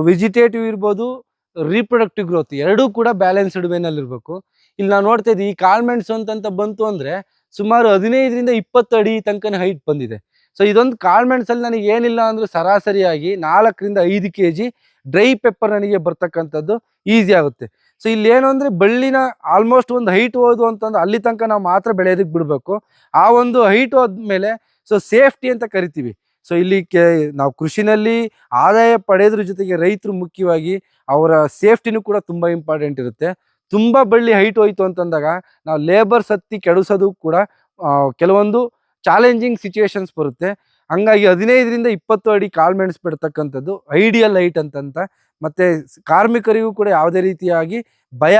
ವೆಜಿಟೇಟಿವ್ ಇರ್ಬೋದು, ರೀಪ್ರೊಡಕ್ಟಿವ್ ಗ್ರೋತ್ ಎರಡೂ ಕೂಡ ಬ್ಯಾಲೆನ್ಸ್ಡ್ ವೇನಲ್ಲಿ ಇರಬೇಕು. ಇಲ್ಲಿ ನಾವು ನೋಡ್ತಾ ಇದ್ದೀವಿ ಈ ಕಾಳುಮೆಣಸು ಅಂತ ಬಂತು ಅಂದ್ರೆ ಸುಮಾರು 15ರಿಂದ 20 ಅಡಿ ತನಕ ಹೈಟ್ ಬಂದಿದೆ. ಸೊ ಇದೊಂದು ಕಾಳುಮೆಣಸಲ್ಲಿ ನನಗೆ ಏನಿಲ್ಲ ಅಂದ್ರೆ ಸರಾಸರಿಯಾಗಿ 4ರಿಂದ 5 kg ಡ್ರೈ ಪೆಪ್ಪರ್ ನನಗೆ ಬರ್ತಕ್ಕಂಥದ್ದು ಈಸಿ ಆಗುತ್ತೆ. ಸೊ ಇಲ್ಲಿ ಏನು ಅಂದ್ರೆ ಬಳ್ಳಿನ ಆಲ್ಮೋಸ್ಟ್ ಒಂದು ಹೈಟ್ ಹೋದು ಅಂತಂದ್ರೆ ಅಲ್ಲಿ ತನಕ ನಾವು ಮಾತ್ರ ಬೆಳೆಯೋದಕ್ಕೆ ಬಿಡಬೇಕು. ಆ ಒಂದು ಹೈಟ್ ಹೋದ್ಮೇಲೆ ಸೇಫ್ಟಿ ಅಂತ ಕರಿತೀವಿ. ಸೊ ಇಲ್ಲಿ ನಾವು ಕೃಷಿನಲ್ಲಿ ಆದಾಯ ಪಡೆಯೋದ್ರ ಜೊತೆಗೆ ರೈತರು ಮುಖ್ಯವಾಗಿ ಅವರ ಸೇಫ್ಟಿನೂ ಕೂಡ ತುಂಬಾ ಇಂಪಾರ್ಟೆಂಟ್ ಇರುತ್ತೆ. ತುಂಬಾ ಬಳ್ಳಿ ಹೈಟ್ ಹೋಯ್ತು ಅಂತಂದಾಗ ನಾವು ಲೇಬರ್ಸ್ ಹತ್ತಿ ಕೆಡಿಸೋದು ಕೂಡ ಕೆಲವೊಂದು ಚಾಲೆಂಜಿಂಗ್ ಸಿಚುವೇಶನ್ಸ್ ಬರುತ್ತೆ. ಹಂಗಾಗಿ 15ರಿಂದ 20 ಅಡಿ ಕಾಳುಮೆಣಸು ಬಿಡ್ತಕ್ಕಂಥದ್ದು ಐಡಿಯಲ್ ಹೈಟ್ ಅಂತ. ಮತ್ತೆ ಕಾರ್ಮಿಕರಿಗೂ ಕೂಡ ಯಾವುದೇ ರೀತಿಯಾಗಿ ಭಯ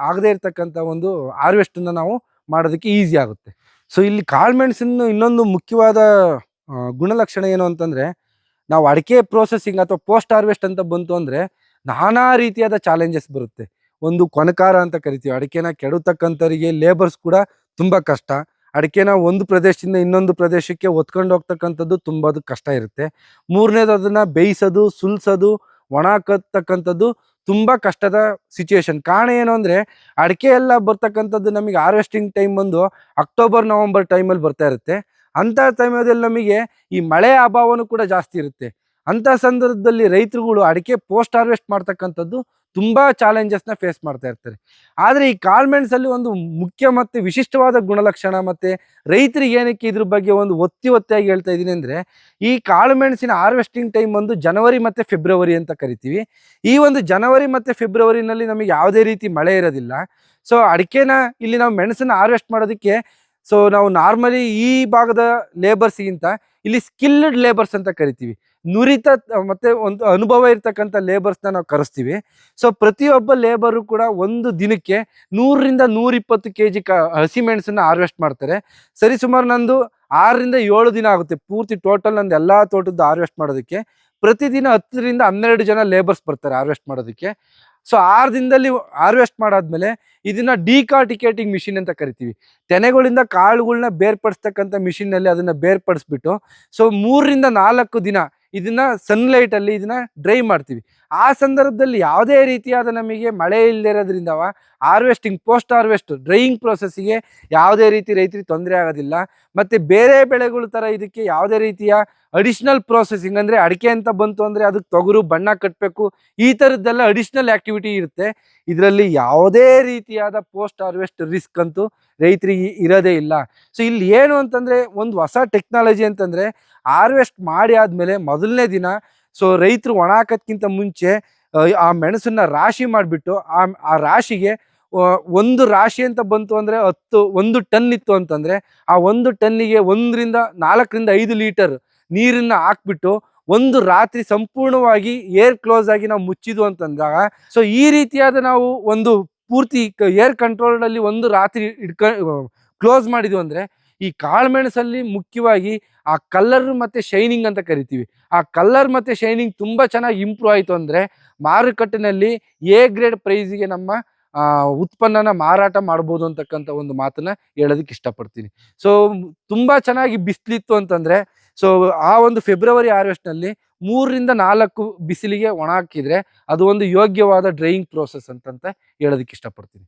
ಆಗದೆ ಇರ್ತಕ್ಕಂಥ ಒಂದು ಹಾರ್ವೆಸ್ಟನ್ನ ನಾವು ಮಾಡೋದಕ್ಕೆ ಈಸಿ ಆಗುತ್ತೆ. ಸೊ ಇಲ್ಲಿ ಕಾಳುಮೆಣಸಿನ ಇನ್ನೊಂದು ಮುಖ್ಯವಾದ ಗುಣಲಕ್ಷಣ ಏನು ಅಂತಂದ್ರೆ, ನಾವು ಅಡಿಕೆ ಪ್ರೋಸೆಸಿಂಗ್ ಅಥವಾ ಪೋಸ್ಟ್ ಹಾರ್ವೆಸ್ಟ್ ಅಂತ ಬಂತು ಅಂದ್ರೆ ನಾನಾ ರೀತಿಯಾದ ಚಾಲೆಂಜಸ್ ಬರುತ್ತೆ. ಒಂದು ಕೊನಕಾರ ಅಂತ ಕರಿತೀವಿ. ಅಡಿಕೆನ ಕೆಡತಕ್ಕಂಥವರಿಗೆ ಲೇಬರ್ಸ್ ಕೂಡ ತುಂಬಾ ಕಷ್ಟ. ಅಡಿಕೆನ ಒಂದು ಪ್ರದೇಶದಿಂದ ಇನ್ನೊಂದು ಪ್ರದೇಶಕ್ಕೆ ಹೊತ್ಕೊಂಡು ಹೋಗ್ತಕ್ಕಂಥದ್ದು ತುಂಬಾ ಕಷ್ಟ ಇರುತ್ತೆ. ಮೂರನೇದು ಅದನ್ನ ಬೇಯಿಸೋದು, ಸುಲ್ಸೋದು, ಒಣ ಹಾಕತಕ್ಕಂಥದ್ದು ತುಂಬಾ ಕಷ್ಟದ ಸಿಚುವೇಶನ್. ಕಾರಣ ಏನು ಅಂದ್ರೆ ಅಡಿಕೆ ಎಲ್ಲ ಬರ್ತಕ್ಕಂಥದ್ದು ನಮಗೆ ಹಾರ್ವೆಸ್ಟಿಂಗ್ ಟೈಮ್ ಬಂದು ಅಕ್ಟೋಬರ್ ನವೆಂಬರ್ ಟೈಮಲ್ಲಿ ಬರ್ತಾ ಇರುತ್ತೆ. ಅಂತ ಟೈಮಲ್ಲಿ ನಮಗೆ ಈ ಮಳೆ ಅಭಾವನೂ ಕೂಡ ಜಾಸ್ತಿ ಇರುತ್ತೆ. ಅಂತ ಸಂದರ್ಭದಲ್ಲಿ ರೈತರುಗಳು ಅಡಿಕೆ ಪೋಸ್ಟ್ ಹಾರ್ವೆಸ್ಟ್ ಮಾಡ್ತಕ್ಕಂಥದ್ದು ತುಂಬಾ ಚಾಲೆಂಜಸ್ನ ಫೇಸ್ ಮಾಡ್ತಾ ಇರ್ತಾರೆ. ಆದರೆ ಈ ಕಾಳುಮೆಣಸಲ್ಲಿ ಒಂದು ಮುಖ್ಯ ಮತ್ತೆ ವಿಶಿಷ್ಟವಾದ ಗುಣಲಕ್ಷಣ, ಮತ್ತೆ ರೈತರಿಗೆ ಏನಕ್ಕೆ ಇದ್ರ ಬಗ್ಗೆ ಒಂದು ಒತ್ತಿಯಾಗಿ ಹೇಳ್ತಾ ಇದ್ದೀನಿ ಅಂದ್ರೆ, ಈ ಕಾಳುಮೆಣಸಿನ ಹಾರ್ವೆಸ್ಟಿಂಗ್ ಟೈಮ್ ಒಂದು ಜನವರಿ ಮತ್ತೆ ಫೆಬ್ರವರಿ ಅಂತ ಕರಿತೀವಿ. ಈ ಒಂದು ಜನವರಿ ಮತ್ತೆ ಫೆಬ್ರವರಿನಲ್ಲಿ ನಮಗೆ ಯಾವುದೇ ರೀತಿ ಮಳೆ ಇರೋದಿಲ್ಲ. ಸೊ ಅಡಿಕೆನ ಇಲ್ಲಿ ನಾವು ಮೆಣಸನ್ನ ಹಾರ್ವೆಸ್ಟ್ ಮಾಡೋದಕ್ಕೆ ನಾವು ನಾರ್ಮಲಿ ಈ ಭಾಗದ ಲೇಬರ್ಸ್ಗಿಂತ ಇಲ್ಲಿ ಸ್ಕಿಲ್ಡ್ ಲೇಬರ್ಸ್ ಅಂತ ಕರಿತೀವಿ. ನುರಿತ ಮತ್ತೆ ಒಂದು ಅನುಭವ ಇರ್ತಕ್ಕಂಥ ಲೇಬರ್ಸ್ನ ನಾವು ಕರೆಸ್ತೀವಿ. ಸೊ ಪ್ರತಿಯೊಬ್ಬ ಲೇಬರು ಕೂಡ ಒಂದು ದಿನಕ್ಕೆ 100ರಿಂದ 120 kg ಹಸಿಮೆಣಸನ್ನ ಹಾರ್ವೆಸ್ಟ್ ಮಾಡ್ತಾರೆ. ಸರಿಸುಮಾರು ನಂದು 6ರಿಂದ 7 ದಿನ ಆಗುತ್ತೆ ಪೂರ್ತಿ ಟೋಟಲ್ ನಂದು ಎಲ್ಲ ತೋಟದ್ದು ಹಾರ್ವೆಸ್ಟ್ ಮಾಡೋದಕ್ಕೆ. ಪ್ರತಿದಿನ 10ರಿಂದ 12 ಜನ ಲೇಬರ್ಸ್ ಬರ್ತಾರೆ ಹಾರ್ವೆಸ್ಟ್ ಮಾಡೋದಕ್ಕೆ. ಸೊ 6 ದಿನದಲ್ಲಿ ಹಾರ್ವೆಸ್ಟ್ ಮಾಡಾದ್ಮೇಲೆ ಇದನ್ನ ಡಿಕಾರ್ಟಿಕೇಟಿಂಗ್ ಮಿಷಿನ್ ಅಂತ ಕರಿತೀವಿ. ತೆನೆಗಳಿಂದ ಕಾಳುಗಳನ್ನ ಬೇರ್ಪಡಿಸ್ತಕ್ಕಂಥ ಮಿಷಿನ್ನಲ್ಲಿ ಅದನ್ನ ಬೇರ್ಪಡಿಸ್ಬಿಟ್ಟು 3ರಿಂದ 4 ದಿನ ಇದನ್ನ ಸನ್ಲೈಟ್ ಅಲ್ಲಿ ಇದನ್ನ ಡ್ರೈ ಮಾಡ್ತೀವಿ. ಆ ಸಂದರ್ಭದಲ್ಲಿ ಯಾವುದೇ ರೀತಿಯಾದ ನಮಗೆ ಮಳೆ ಇಲ್ಲದಿರೋದ್ರಿಂದ ಹಾರ್ವೆಸ್ಟಿಂಗ್ ಪೋಸ್ಟ್ ಹಾರ್ವೆಸ್ಟ್ ಡ್ರೈಯಿಂಗ್ ಪ್ರೊಸೆಸ್ಸಿಗೆ ಯಾವುದೇ ರೀತಿ ರೈತರಿಗೆ ತೊಂದರೆ ಆಗೋದಿಲ್ಲ. ಮತ್ತೆ ಬೇರೆ ಬೆಳೆಗಳ ತರ ಇದಕ್ಕೆ ಯಾವುದೇ ರೀತಿಯ ಅಡಿಷನಲ್ ಪ್ರೊಸೆಸಿಂಗ್ ಅಂದ್ರೆ ಅಡಿಕೆ ಅಂತ ಬಂತು ಅಂದ್ರೆ ಅದಕ್ಕೆ ತೊಗರು ಬಣ್ಣ ಕಟ್ಟಬೇಕು, ಈ ಥರದ್ದೆಲ್ಲ ಅಡಿಷನಲ್ ಆಕ್ಟಿವಿಟಿ ಇರುತ್ತೆ. ಇದರಲ್ಲಿ ಯಾವುದೇ ರೀತಿಯಾದ ಪೋಸ್ಟ್ ಹಾರ್ವೆಸ್ಟ್ ರಿಸ್ಕ್ ಅಂತೂ ರೈತರಿಗೆ ಇರೋದೇ ಇಲ್ಲ. ಸೊ ಇಲ್ಲಿ ಏನು ಅಂತಂದ್ರೆ ಒಂದು ಹೊಸ ಟೆಕ್ನಾಲಜಿ ಅಂತಂದ್ರೆ, ಹಾರ್ವೆಸ್ಟ್ ಮಾಡಿ ಆದ್ಮೇಲೆ ಮೊದಲನೇ ದಿನ ರೈತರು ಒಣ ಹಾಕೋದ್ಕಿಂತ ಮುಂಚೆ ಆ ಮೆಣಸನ್ನ ರಾಶಿ ಮಾಡಿಬಿಟ್ಟು ಆ ರಾಶಿಗೆ ಒಂದು ರಾಶಿ ಅಂತ ಬಂತು ಅಂದ್ರೆ 1 ಟನ್ ಇತ್ತು ಅಂತಂದ್ರೆ ಆ 1 ಟನ್ನಿಗೆ 1ರಿಂದ 4ರಿಂದ 5 ಲೀಟರ್ ನೀರನ್ನ ಹಾಕ್ಬಿಟ್ಟು ಒಂದು ರಾತ್ರಿ ಸಂಪೂರ್ಣವಾಗಿ ಏರ್ ಕ್ಲೋಸ್ ಆಗಿ ನಾವು ಮುಚ್ಚಿದ್ವು ಅಂತಂದಾಗ ಈ ರೀತಿಯಾದ ನಾವು ಒಂದು ಪೂರ್ತಿ ಏರ್ ಕಂಟ್ರೋಲ್ ಅಲ್ಲಿ ಒಂದು ರಾತ್ರಿ ಕ್ಲೋಸ್ ಮಾಡಿದ್ವು ಅಂದ್ರೆ ಈ ಕಾಳುಮೆಣಸಲ್ಲಿ ಮುಖ್ಯವಾಗಿ ಆ ಕಲರ್ ಮತ್ತೆ ಶೈನಿಂಗ್ ಅಂತ ಕರಿತೀವಿ. ಆ ಕಲರ್ ಮತ್ತೆ ಶೈನಿಂಗ್ ತುಂಬಾ ಚೆನ್ನಾಗಿ ಇಂಪ್ರೂವ್ ಆಯ್ತು ಅಂದ್ರೆ ಮಾರುಕಟ್ಟೆನಲ್ಲಿ ಎ ಗ್ರೇಡ್ ಪ್ರೈಸ್ಗೆ ನಮ್ಮ ಉತ್ಪನ್ನನ ಮಾರಾಟ ಮಾಡ್ಬೋದು ಅಂತಕ್ಕಂಥ ಒಂದು ಮಾತನ್ನ ಹೇಳೋದಕ್ಕೆ ಇಷ್ಟಪಡ್ತೀನಿ. ತುಂಬಾ ಚೆನ್ನಾಗಿ ಬಿಸಿಲಿತ್ತು ಅಂತಂದ್ರೆ ಆ ಒಂದು ಫೆಬ್ರವರಿ ಹಾರ್ವೆಸ್ಟ್ ನಲ್ಲಿ 3ರಿಂದ 4 ಬಿಸಿಲಿಗೆ ಒಣ ಹಾಕಿದ್ರೆ ಅದು ಒಂದು ಯೋಗ್ಯವಾದ ಡ್ರೈಯಿಂಗ್ ಪ್ರೋಸೆಸ್ ಅಂತ ಹೇಳೋದಕ್ಕೆ ಇಷ್ಟಪಡ್ತೀನಿ.